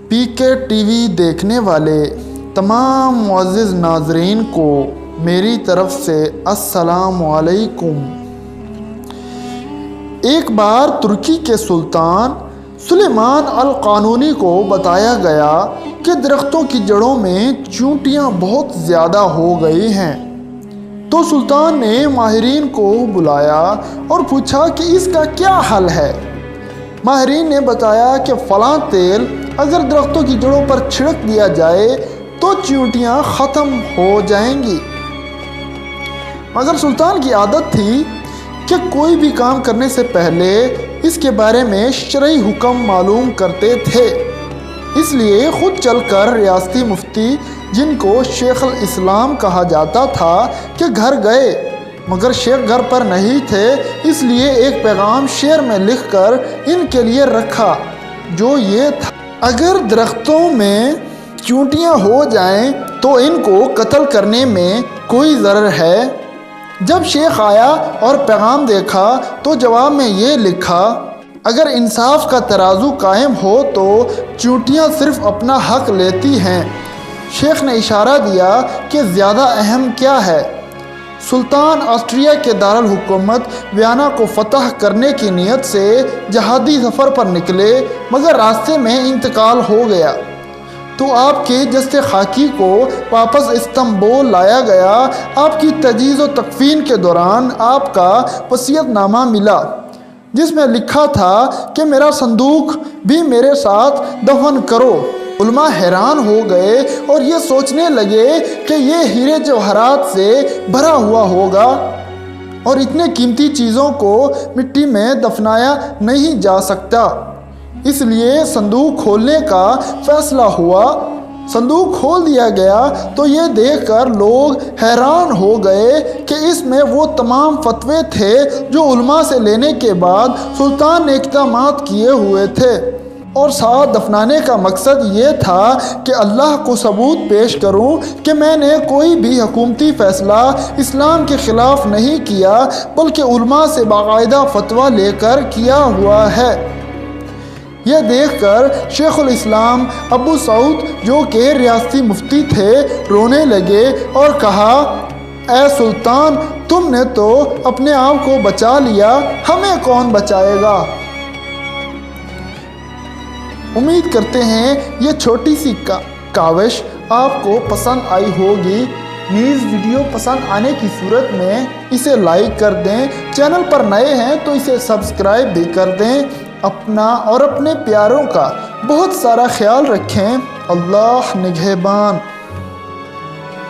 پی کے T V دیکھنے والے تمام معزز ناظرین کو میری طرف سے السلام علیکم۔ ایک بار ترکی کے سلطان سلیمان القانونی کو بتایا گیا کہ درختوں کی جڑوں میں چیونٹیاں بہت زیادہ ہو گئی ہیں، تو سلطان نے ماہرین کو بلایا اور پوچھا کہ اس کا کیا حل ہے۔ ماہرین نے بتایا کہ فلاں تیل اگر درختوں کی جڑوں پر چھڑک دیا جائے تو چیونٹیاں ختم ہو جائیں گی، مگر سلطان کی عادت تھی کہ کوئی بھی کام کرنے سے پہلے اس کے بارے میں شرعی حکم معلوم کرتے تھے، اس لیے خود چل کر ریاستی مفتی، جن کو شیخ الاسلام کہا جاتا تھا، کہ گھر گئے، مگر شیخ گھر پر نہیں تھے، اس لیے ایک پیغام شعر میں لکھ کر ان کے لیے رکھا، جو یہ تھا: اگر درختوں میں چیونٹیاں ہو جائیں تو ان کو قتل کرنے میں کوئی ضرر ہے؟ جب شیخ آیا اور پیغام دیکھا تو جواب میں یہ لکھا: اگر انصاف کا ترازو قائم ہو تو چیونٹیاں صرف اپنا حق لیتی ہیں۔ شیخ نے اشارہ دیا کہ زیادہ اہم کیا ہے۔ سلطان آسٹریا کے دارالحکومت ویانا کو فتح کرنے کی نیت سے جہادی سفر پر نکلے، مگر راستے میں انتقال ہو گیا، تو آپ کے جسد خاکی کو واپس استنبول لایا گیا۔ آپ کی تجہیز و تکفین کے دوران آپ کا وصیت نامہ ملا، جس میں لکھا تھا کہ میرا صندوق بھی میرے ساتھ دفن کرو۔ علماء حیران ہو گئے اور یہ سوچنے لگے کہ یہ ہیرے جواہرات سے بھرا ہوا ہوگا اور اتنے قیمتی چیزوں کو مٹی میں دفنایا نہیں جا سکتا، اس لیے صندوق کھولنے کا فیصلہ ہوا۔ صندوق کھول دیا گیا تو یہ دیکھ کر لوگ حیران ہو گئے کہ اس میں وہ تمام فتوے تھے جو علماء سے لینے کے بعد سلطان نے اقدامات کیے ہوئے تھے، اور ساتھ دفنانے کا مقصد یہ تھا کہ اللہ کو ثبوت پیش کروں کہ میں نے کوئی بھی حکومتی فیصلہ اسلام کے خلاف نہیں کیا، بلکہ علماء سے باقاعدہ فتویٰ لے کر کیا ہوا ہے۔ یہ دیکھ کر شیخ الاسلام ابو سعود، جو کہ ریاستی مفتی تھے، رونے لگے اور کہا: اے سلطان، تم نے تو اپنے آپ کو بچا لیا، ہمیں کون بچائے گا؟ امید کرتے ہیں یہ چھوٹی سی کاوش آپ کو پسند آئی ہوگی۔ نیز ویڈیو پسند آنے کی صورت میں اسے لائک کر دیں، چینل پر نئے ہیں تو اسے سبسکرائب بھی کر دیں۔ اپنا اور اپنے پیاروں کا بہت سارا خیال رکھیں۔ اللہ نگہبان۔